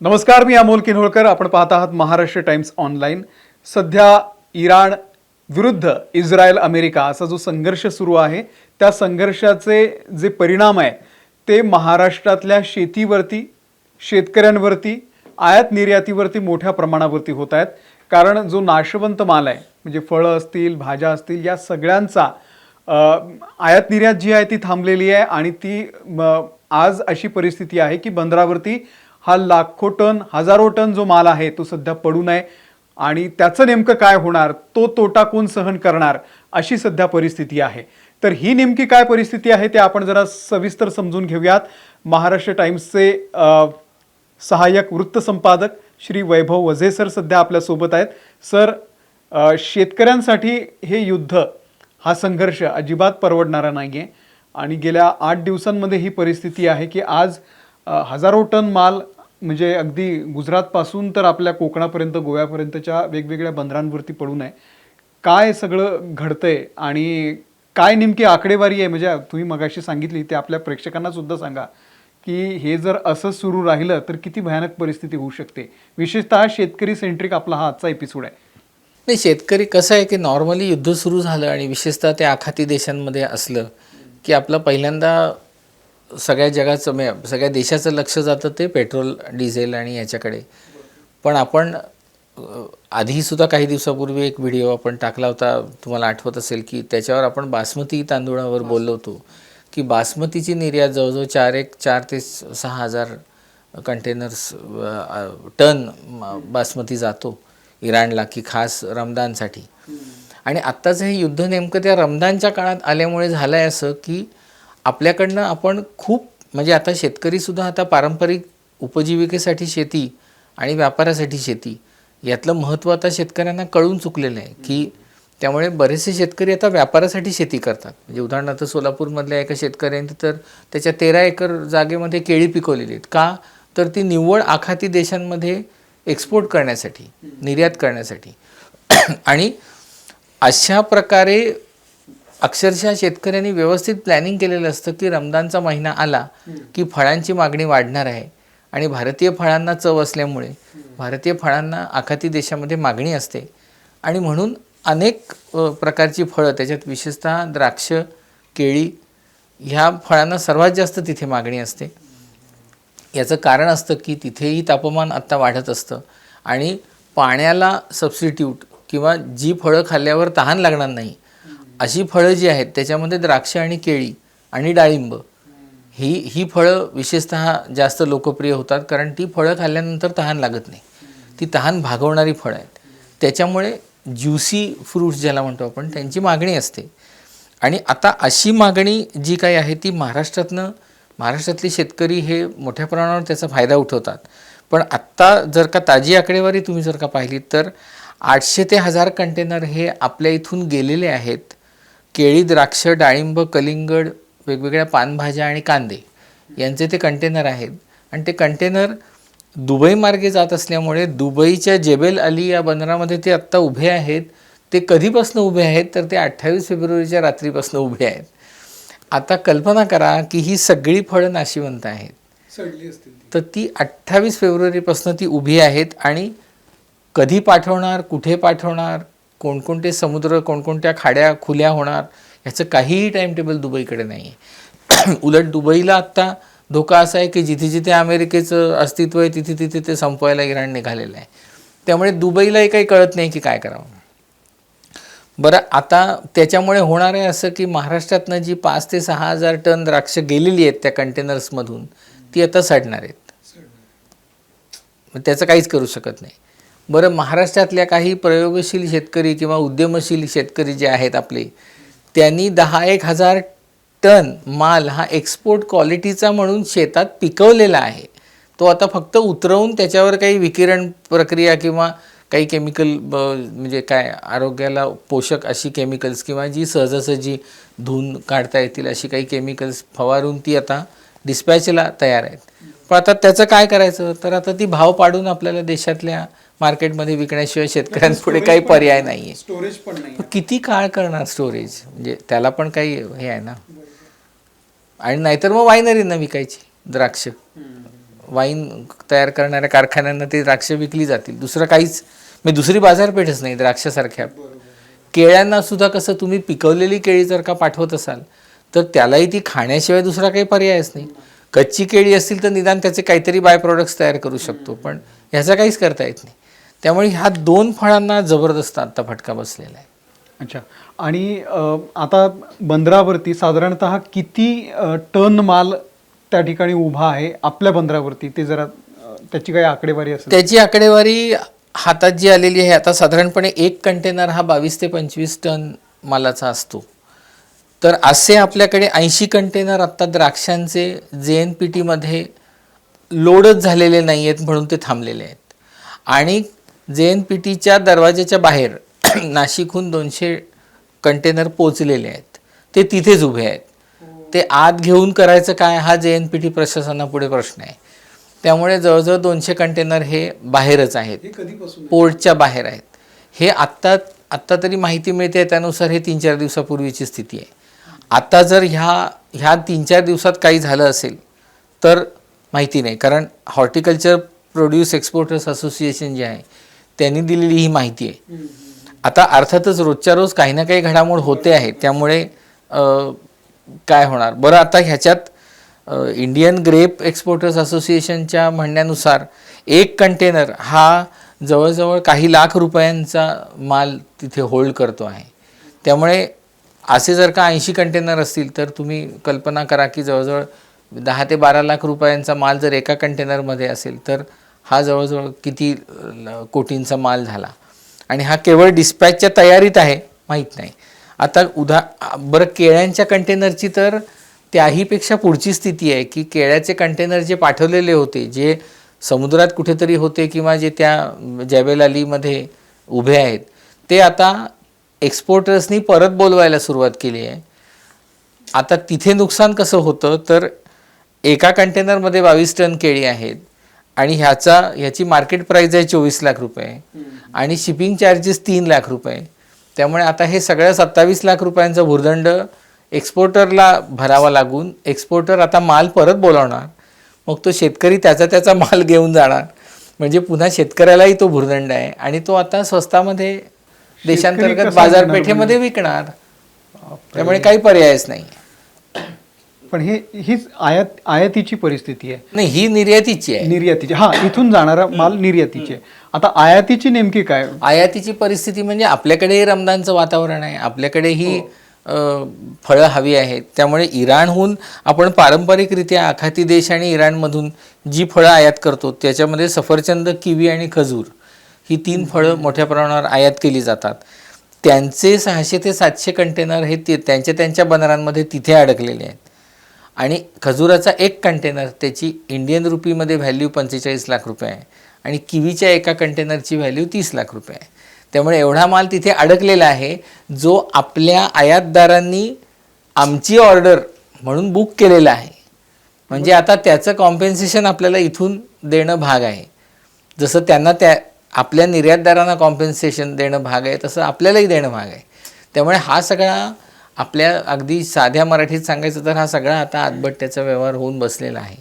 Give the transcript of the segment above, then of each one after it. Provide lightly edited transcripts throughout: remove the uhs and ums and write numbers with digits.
नमस्कार, मी अमोल किन्होळकर. आपण पाहत आहात महाराष्ट्र टाइम्स ऑनलाईन. सध्या इराण विरुद्ध इस्रायल अमेरिका असा जो संघर्ष सुरू आहे, त्या संघर्षाचे जे परिणाम आहे ते महाराष्ट्रातल्या शेतीवरती, शेतकऱ्यांवरती, आयात निर्यातीवरती मोठ्या प्रमाणावरती होत आहेत. कारण जो नाशवंत माल आहे, म्हणजे फळं असतील, भाज्या असतील, या सगळ्यांचा आयात निर्यात जी आहे ती थांबलेली आहे. आणि ती आज अशी परिस्थिती आहे की बंदरावरती हा लाखो टन, हजारो टन जो माल आहे तो सध्या पडून आहे. आणि त्याचं नेमकं काय होणार, तो तोटा कोण सहन करणार, अशी सध्या परिस्थिती आहे. तर ही नेमकी काय परिस्थिती आहे ते आपण जरा सविस्तर समजून घेऊयात. महाराष्ट्र टाइम्सचे सहाय्यक वृत्त संपादक श्री वैभव वझे सर सध्या आपल्यासोबत आहेत. सर, शेतकऱ्यांसाठी हे युद्ध, हा संघर्ष अजिबात परवडणारा नाही आहे. आणि गेल्या 8 दिवसांमध्ये ही परिस्थिती आहे की आज हजारो टन माल, म्हणजे अगदी गुजरातपासून तर आपल्या कोकणापर्यंत, गोव्यापर्यंतच्या वेगवेगळ्या बंदरांवरती पडून आहे. काय सगळं घडतंय आणि काय नेमकी आकडेवारी आहे, म्हणजे तुम्ही मगाशी सांगितली ते आपल्या प्रेक्षकांना सुद्धा सांगा की हे जर असं सुरू राहिलं तर किती भयानक परिस्थिती होऊ शकते. विशेषतः शेतकरी सेंट्रिक आपला हा आजचा एपिसोड आहे. नाही, शेतकरी कसं आहे की नॉर्मली युद्ध सुरू झालं आणि विशेषतः ते आखाती देशांमध्ये असलं की आपलं पहिल्यांदा सगळ्या जगाचं, सगळ्या देशाचं लक्ष जातं ते पेट्रोल, डिझेल आणि याच्याकडे. पण आपण आधीसुद्धा काही दिवसापूर्वी एक व्हिडिओ आपण टाकला होता, तुम्हाला आठवत असेल की त्याच्यावर आपण बासमती तांदूळावर बोललो होतो की बासमतीची निर्यात जवळजवळ 4 ते 6 हजार कंटेनर्स टन बासमती जातो इराणला, की खास रमदानसाठी. आणि आत्ताचं हे युद्ध नेमकं त्या रमदानच्या काळात आल्यामुळे झालं आहे असं की आपल्याकडनं आपण खूप, म्हणजे आता शेतकरीसुद्धा आता पारंपरिक उपजीविकेसाठी शेती आणि व्यापारासाठी शेती यातलं महत्त्व आता शेतकऱ्यांना कळून चुकलेलं आहे. की त्यामुळे बरेचसे शेतकरी आता व्यापारासाठी शेती करतात. म्हणजे उदाहरणार्थ सोलापूरमधल्या एका शेतकऱ्यांनी तर त्याच्या 13 एकर जागेमध्ये केळी पिकवलेली आहेत. का तर ती निव्वळ आखाती देशांमध्ये एक्सपोर्ट करण्यासाठी, निर्यात करण्यासाठी. आणि अशा प्रकारे अक्षरशः शेतकऱ्यांनी व्यवस्थित प्लॅनिंग केलेलं असतं की रमदानचा महिना आला की फळांची मागणी वाढणार आहे. आणि भारतीय फळांना चव असल्यामुळे भारतीय फळांना आखाती देशामध्ये मागणी असते. आणि म्हणून अनेक प्रकारची फळं, त्याच्यात विशेषतः द्राक्ष, केळी, ह्या फळांना सर्वात जास्त तिथे मागणी असते. याचं कारण असतं की तिथेही तापमान आत्ता वाढत असतं आणि पाण्याला सबस्टिट्यूट किंवा जी फळं खाल्ल्यावर तहान लागणार नाही अशी फळं जी आहेत त्याच्यामध्ये द्राक्ष आणि केळी आणि डाळिंब ही फळं विशेषतः जास्त लोकप्रिय होतात. कारण ती फळं खाल्ल्यानंतर तहान लागत नाही, ती तहान भागवणारी फळं आहेत. त्याच्यामुळे ज्युसी फ्रूट्स ज्याला म्हणतो आपण, त्यांची मागणी असते. आणि आता अशी मागणी जी काही आहे ती महाराष्ट्रातले शेतकरी हे मोठ्या प्रमाणावर त्याचा फायदा उठवतात. पण आत्ता जर का ताजी आकडेवारी तुम्ही जर का पाहिली तर 800 ते 1000 कंटेनर हे आपल्या इथून गेलेले आहेत. केळी, द्राक्ष, डाळिंब, कलिंगड, वेगवेगळ्या पानभाज्या आणि कांदे यांचे ते कंटेनर आहेत. आणि ते कंटेनर दुबई मार्गे जात असल्यामुळे दुबईच्या जेबेल अली या बंदरामध्ये ते आत्ता उभे आहेत. ते कधीपासून उभे आहेत तर ते 28 फेब्रुवारीच्या रात्रीपासून उभे आहेत. आता कल्पना करा की ही सगळी फळं नाशिवंत आहेत, तर ती 28 फेब्रुवारीपासून ती उभी आहेत. आणि कधी पाठवणार, कुठे पाठवणार, कोणकोणते समुद्र, कोणकोणत्या खाड्या खुल्या होणार, ह्याचं काहीही टाईमटेबल दुबईकडे नाही आहे. उलट दुबईला आत्ता धोका असा आहे की जिथे जिथे अमेरिकेचं अस्तित्व आहे तिथे तिथे ते संपवायला इराण निघालेलं आहे. त्यामुळे दुबईलाही काही कळत नाही की काय करावं. बरं, आता त्याच्यामुळे होणार आहे असं की महाराष्ट्रातनं जी 5 ते 6 हजार टन द्राक्ष गेलेली आहेत त्या कंटेनर्समधून, ती आता सडणार आहेत. त्याचं काहीच करू शकत नाही. बरं, महाराष्ट्रातल्या काही प्रयोगशील शेतकरी किंवा उद्यमशील शेतकरी जे आहेत आपले, त्यांनी 10-1 हजार टन माल हा एक्सपोर्ट क्वालिटीचा म्हणून शेतात पिकवलेला आहे. तो आता फक्त उतरवून त्याच्यावर काही विकिरण प्रक्रिया किंवा काही केमिकल, म्हणजे काय आरोग्याला पोषक अशी केमिकल्स किंवा जी सहजासहजी धुवून काढता येतील अशी काही केमिकल्स फवारून ती आता डिस्पॅचला तयार आहेत. पण आता त्याचं काय करायचं, तर आता ती भाव पाडून आपल्याला देशातल्या मार्केटमध्ये विकण्याशिवाय शेतकऱ्यांपुढे काही पर्याय नाही आहे. स्टोरेज पण नाही. किती काळ करणार स्टोरेज, म्हणजे त्याला पण काही हे आहे ना. आणि नाहीतर मग वायनरींना विकायची द्राक्ष. वाईन तयार करणाऱ्या कारखान्यांना ते द्राक्ष विकली जातील. दुसरं काहीच म्हणजे दुसरी बाजारपेठच नाही द्राक्षासारख्या. केळ्यांना सुद्धा कसं तुम्ही पिकवलेली केळी जर का पाठवत असाल तर त्यालाही ती खाण्याशिवाय दुसरा काही पर्यायच नाही. कच्ची केळी असतील तर निदान त्याचे काहीतरी बाय प्रोडक्ट्स तयार करू शकतो, पण ह्याचा काहीच करता येत नाही. त्यामुळे ह्या 2 फळांना जबरदस्त आत्ता फटका बसलेला आहे. अच्छा. आणि आता बंदरावरती साधारणतः किती टन माल त्या ठिकाणी उभा आहे आपल्या बंदरावरती, ते जरा त्याची काही आकडेवारी असेल? त्याची आकडेवारी हातात जी आलेली आहे आता, साधारणपणे 1 कंटेनर हा 22 ते 25 टन मालाचा असतो. तर असे आपल्याकडे 80 कंटेनर आत्ता द्राक्षांचे JNPTमध्ये लोडच झालेले नाही आहेत म्हणून ते थांबलेले आहेत. आणि JNPTच्या दरवाजाच्या बाहेर नाशिकहून 200 कंटेनर पोचलेले आहेत, ते तिथेच उभे आहेत. ते आत घेऊन करायचं काय हा JNPT प्रशासनापुढे प्रश्न आहे. त्यामुळे जवळजवळ 200 कंटेनर हे बाहेरच आहेत, पोर्टच्या बाहेर आहेत. हे आत्ता तरी माहिती मिळते त्यानुसार हे 3-4 दिवसापूर्वीची स्थिती आहे. आता जर ह्या 3-4 दिवसात काही झालं असेल तर माहिती नाही, कारण हॉर्टिकल्चर प्रोड्यूस एक्सपोर्टर्स असोसिएशन जे आहे त्यांनी दिलेली ही माहिती आहे. आता अर्थातच रोजच्या रोज काही ना काही घडामोड होते आहे, त्यामुळे काय होणार बरं. आता ह्याच्यात इंडियन ग्रेप एक्सपोर्टर्स असोसिएशनच्या म्हणण्यानुसार 1 कंटेनर हा जवळजवळ काही लाख रुपयांचा माल तिथे होल्ड करतो आहे. त्यामुळे असे जर का 80 कंटेनर असतील तर तुम्ही कल्पना करा की जवळजवळ 10 ते 12 लाख रुपयांचा माल जर एका कंटेनरमध्ये असेल तर हा जवळजवळ किती कोटींचा माल झाला. आणि हा केवळ डिस्पॅचच्या तयारीत आहे माहीत नाही. आता बरं केळ्यांच्या कंटेनरची तर त्याहीपेक्षा पुढची स्थिती आहे की केळ्याचे कंटेनर जे पाठवलेले होते, जे समुद्रात कुठेतरी होते किंवा जे त्या जैबल अलीमध्ये उभे आहेत, ते आता एक्सपोर्टर्सनी परत बोलवायला सुरुवात केली आहे. आता तिथे नुकसान कसं होतं तर एका कंटेनरमध्ये 22 टन केळी आहेत आणि ह्याची मार्केट प्राईस आहे 24 लाख रुपये आणि शिपिंग चार्जेस 3 लाख रुपये. त्यामुळे आता हे सगळं 27 लाख रुपयांचा भुर्दंड एक्सपोर्टरला भरावा लागून एक्सपोर्टर आता माल परत बोलावणार. मग तो शेतकरी त्याचा माल घेऊन जाणार, म्हणजे पुन्हा शेतकऱ्यालाही तो भुर्दंड आहे आणि तो आता स्वस्तामध्ये देशांतर्गत बाजारपेठेमध्ये विकणार. त्यामुळे काही पर्यायच नाही. पण हीच आयातीची परिस्थिती आहे. नाही, ही निर्यातीची आहे. निर्यातीची, हा, इथून जाणारा माल निर्यातीची आहे. आता आयातीची नेमकी काय? आयातीची परिस्थिती म्हणजे आपल्याकडेही रमदानचं वातावरण आहे, आपल्याकडेही फळं हवी आहेत. त्यामुळे इराणहून आपण पारंपरिकरित्या आखाती देश आणि इराणमधून जी फळं आयात करतो त्याच्यामध्ये सफरचंद, किवी आणि खजूर ही 3 फळं मोठ्या प्रमाणावर आयात केली जातात. त्यांचे 600 ते 700 कंटेनर हे त्यांच्या बंदरांमध्ये तिथे अडकलेले आहेत. आणि खजुराचा 1 कंटेनर त्याची इंडियन रुपीमध्ये व्हॅल्यू 45 लाख रुपये आहे आणि किवीच्या एका कंटेनरची व्हॅल्यू 30 लाख रुपये आहे. त्यामुळे एवढा माल तिथे अडकलेला आहे जो आपल्या आयातदारांनी आमची ऑर्डर म्हणून बुक केलेला आहे. म्हणजे आता त्याचं कॉम्पेन्सेशन आपल्याला इथून देणं भाग आहे. जसं त्यांना आपल्या निर्यातदारांना कॉम्पेन्सेशन देणं भाग आहे तसं आपल्यालाही देणं भाग आहे. त्यामुळे हा सगळा आपल्या अगदी साध्या मराठीत सांगायचं तर हा सगळा आता आतबट्ट्याचा व्यवहार होऊन बसलेला आहे.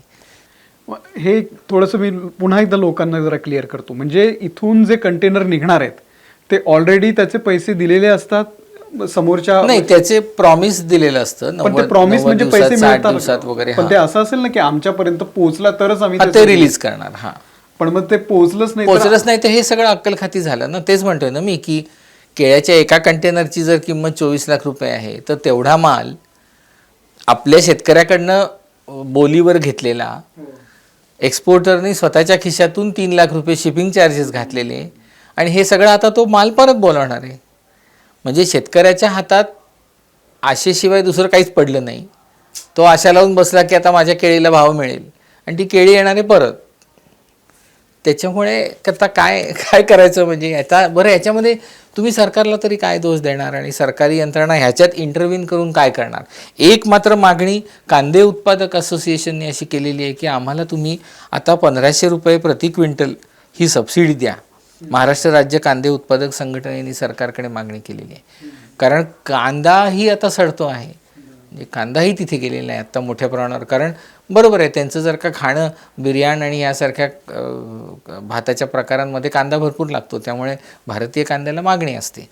हे थोडंसं मी पुन्हा एकदा लोकांना जरा क्लिअर करतो. म्हणजे इथून जे कंटेनर निघणार आहेत ते ऑलरेडी त्याचे पैसे दिलेले असतात समोरच्या, नाही त्याचे प्रॉमिस दिलेलं असतं. पण ते प्रॉमिस म्हणजे पैसे दिवसात वगैरे. पण ते असं असेल ना की आमच्यापर्यंत पोहोचला तरच आम्ही ते रिलीज करणार. हा, पण मग ते पोहोचलंच नाही तर हे सगळं अक्कलखाती झालं ना. तेच म्हणतोय ना मी की केळ्याच्या एका कंटेनरची जर किंमत 24 लाख रुपये आहे तर तेवढा माल आपल्या शेतकऱ्याकडनं बोलीवर घेतलेला, एक्सपोर्टरने स्वतःच्या खिशातून 3 लाख रुपये शिपिंग चार्जेस घातलेले आणि हे सगळं आता तो माल परत बोलावणार आहे. म्हणजे शेतकऱ्याच्या हातात आशेशिवाय दुसरं काहीच पडलं नाही. तो आशा लावून बसला की आता माझ्या केळीला भाव मिळेल आणि ती केळी येणार आहे परत. त्याच्यामुळे आता काय करायचं म्हणजे आता बरं याच्यामध्ये तुम्ही सरकारला तरी काय दोष देणार आणि सरकारी यंत्रणा ह्याच्यात इंटरव्हीन करून काय करणार. एक मात्र मागणी कांदे उत्पादक असोसिएशनने अशी केलेली आहे की आम्हाला तुम्ही आता 1500 रुपये प्रति क्विंटल ही सबसिडी द्या. महाराष्ट्र राज्य कांदे उत्पादक संघटनेने सरकारकडे मागणी केलेली आहे. कारण कांदाही आता सडतो आहे, म्हणजे कांदाही तिथे गेलेला आहे आत्ता मोठ्या प्रमाणावर. कारण बरोबर आहे, त्यांचं जर का खाणं बिर्याणी आणि यासारख्या भाताच्या प्रकारांमध्ये कांदा भरपूर लागतो, त्यामुळे भारतीय कांद्याला मागणी असते.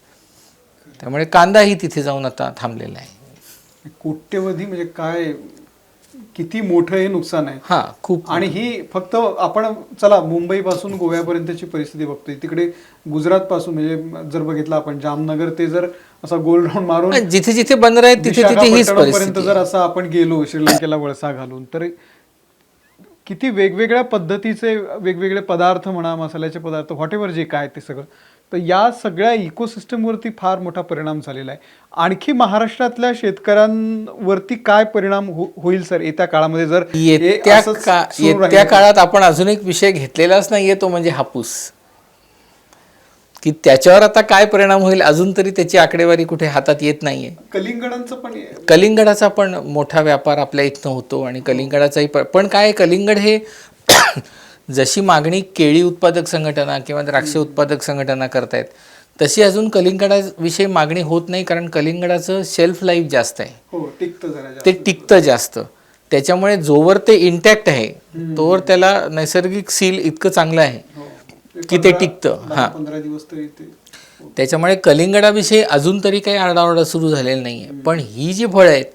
त्यामुळे कांदाही तिथे जाऊन आता थांबलेला आहे. कोट्यवधी म्हणजे काय, किती मोठं हे नुकसान आहे. हां, खूप. आणि ही फक्त आपण चला मुंबईपासून गोव्यापर्यंतची परिस्थिती बघतोय, तिकडे गुजरात पासून म्हणजे जर बघितलं आपण जामनगर ते जर असा गोल राऊंड मारून जिथे जिथे बंदर आहेत तिथे तिथे हीच पर्यंत परिस्थिती जर असं आपण गेलो श्रीलंकेला वळसा घालून, तर किती वेगवेगळ्या पद्धतीचे वेगवेगळे पदार्थ म्हणा, मसाल्याचे पदार्थ व्हॉट एव्हर जे काय ते सगळं, तर या सगळ्या इकोसिस्टमवरती फार मोठा परिणाम झालेला आहे. आणखी महाराष्ट्रातल्या शेतकऱ्यांवरती काय परिणाम होईल सर येत्या काळामध्ये जर हे असंच सुरू येत्या राहिलं? काळात आपण अजून एक विषय घेतलेलाच नाहीये, तो म्हणजे हापूस. की त्याच्यावर आता काय परिणाम होईल अजून तरी त्याची आकडेवारी कुठे हातात येत नाहीये. कलिंगडांचं पण कलिंगडाचा पण मोठा व्यापार आपल्या इथनं होतो आणि कलिंगडाचाही पण काय, कलिंगड हे जशी मागणी केळी उत्पादक संघटना किंवा द्राक्ष उत्पादक संघटना करतायत, तशी अजून कलिंगडाविषयी मागणी होत नाही. कारण कलिंगडाचं शेल्फ लाईफ जास्त आहे, हो टिकतं जरा ते टिकतं जास्त. त्याच्यामुळे जोवर ते इंटॅक्ट आहे तोवर त्याला नैसर्गिक सील इतकं चांगलं आहे की ते टिकतं. हां, 15 दिवस तरी ते त्याच्यामुळे कलिंगडाविषयी अजून तरी काही आरडाओरडा सुरू झालेला नाही आहे. पण ही जी फळं आहेत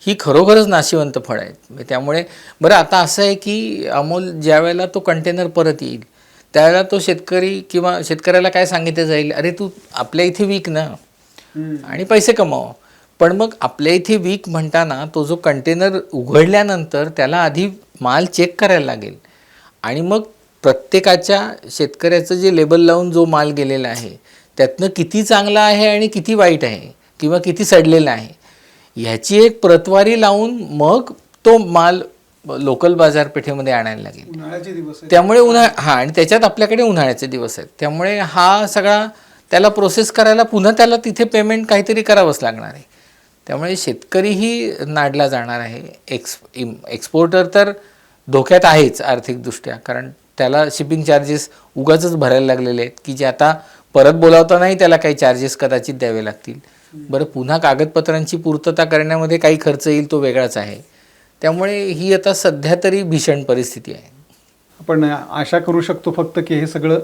ही खरोखरच नाशिवंत फळं आहेत. त्यामुळे बरं आता असं आहे की अमोल ज्या वेळेला तो कंटेनर परत येईल त्यावेळेला तो शेतकरी किंवा शेतकऱ्याला काय सांगितलं जाईल, अरे तू आपल्या इथे विक ना आणि पैसे कमाव. पण मग आपल्या इथे वीक म्हणताना तो जो कंटेनर उघडल्यानंतर त्याला आधी माल चेक करायला लागेल आणि मग प्रत्येकाच्या शेतकऱ्याचं जे लेबल लावून जो माल गेलेला आहे त्यातनं किती चांगला आहे आणि किती वाईट आहे किंवा किती सडलेला आहे ह्याची एक प्रतवारी लावून मग तो माल लोकल बाजारपेठेमध्ये आणायला लागेल. उन्हाळ्याचे दिवस आहेत. त्यामुळे आणि त्याच्यात आपल्याकडे उन्हाळ्याचे दिवस आहेत. त्यामुळे हा सगळा त्याला प्रोसेस करायला पुन्हा त्याला तिथे पेमेंट काहीतरी करावंच लागणार आहे. त्यामुळे शेतकरीही नाडला जाणार आहे. एक्सपोर्टर तर धोक्यात आहेच आर्थिकदृष्ट्या, कारण त्याला शिपिंग चार्जेस उगाचच भरायला लागलेले आहेत की जे आता परत बोलावतानाही त्याला काही चार्जेस कदाचित द्यावे लागतील. बरं, पुन्हा कागदपत्रांची पूर्तता करण्यामध्ये काही खर्च येईल, तो वेगळाच आहे. त्यामुळे ही आता सध्या तरी भीषण परिस्थिती आहे. आपण आशा करू शकतो फक्त की हे सगळं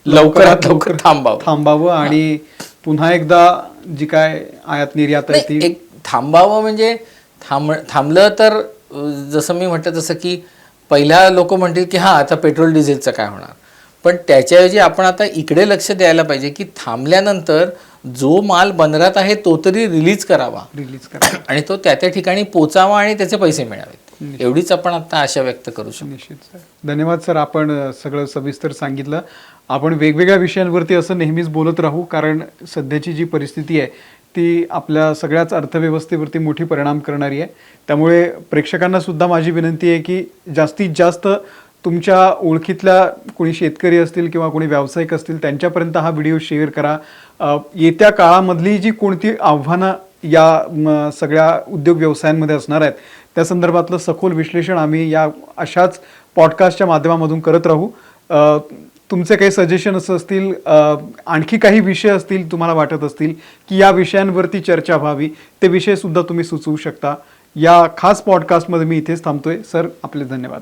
लवकरात लवकर थांबावं आणि पुन्हा एकदा जी काय आयात निर्यात आहे ती एक थांबावं. म्हणजे थांबलं तर जसं मी म्हटलं तसं की पहिला लोक म्हणतील की हां आता पेट्रोल डिझेलचं काय होणार, पण त्याच्याऐवजी आपण आता इकडे लक्ष द्यायला पाहिजे की थांबल्यानंतर जो माल बंदरात आहे तो तरी रिलीज करावा आणि तो त्या ठिकाणी पोचावा आणि त्याचे पैसे मिळावेत. एवढीच आपण आता आशा व्यक्त करू शकतो. निश्चित. धन्यवाद सर, आपण सगळं सविस्तर सांगितलं. आपण वेगवेगळ्या विषयांवरती असं नेहमीच बोलत राहू, कारण सध्याची जी परिस्थिती आहे ती आपल्या सगळ्याच अर्थव्यवस्थेवरती मोठी परिणाम करणारी आहे. त्यामुळे प्रेक्षकांना सुद्धा माझी विनंती आहे की जास्तीत जास्त तुमच्या ओळखीतल्या कोणी शेतकरी असतील किंवा कोणी व्यावसायिक असतील त्यांच्यापर्यंत हा व्हिडिओ शेअर करा. येत्या काळामधली जी कोणती आव्हानं या सगळ्या उद्योग व्यवसायांमध्ये असणार आहेत त्या संदर्भातलं सखोल विश्लेषण आम्ही या अशाच पॉडकास्टच्या माध्यमामधून करत राहू. तुमचे काही सजेशन्स असतील, आणखी काही विषय असतील तुम्हाला वाटत असतील की या विषयांवरती चर्चा व्हावी, ते विषयसुद्धा तुम्ही सुचवू शकता. या खास पॉडकास्टमध्ये मी इथेच थांबतोय. सर, आपले धन्यवाद.